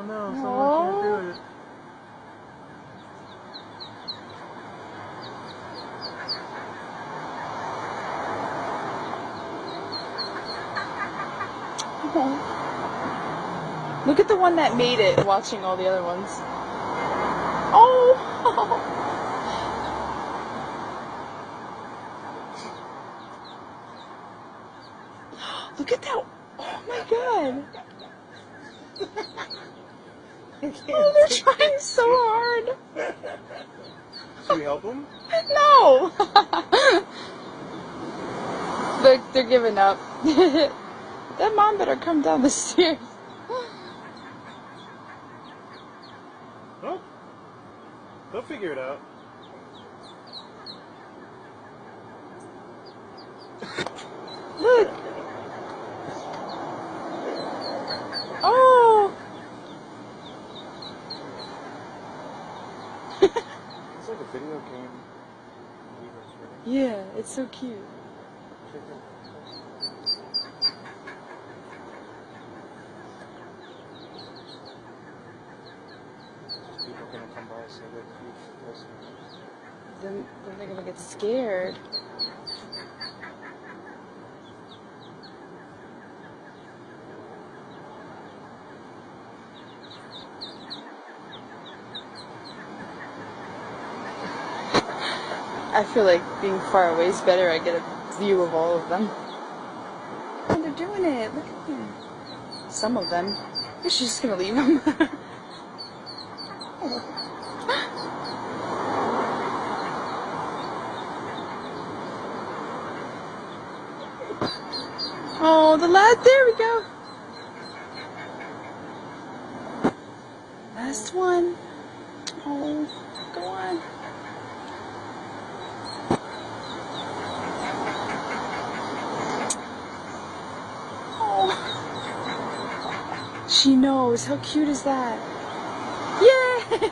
no, someone can't do it. Look at the one that made it, watching all the other ones. Oh! Look at that! Oh my god! Oh, they're trying so hard! Should we help them? No! They're giving up. That mom better come down the stairs. Oh, they'll figure it out. Look! Oh! It's like a video game. Yeah, it's so cute. People gonna come by, so they keep listening. Then they're gonna get scared. I feel like being far away is better. I get a view of all of them. Oh, they're doing it. Look at them. Some of them. She's just gonna leave them. Oh, the lad. There we go. Last one. Oh, go on. Oh. She knows. How cute is that? Yay!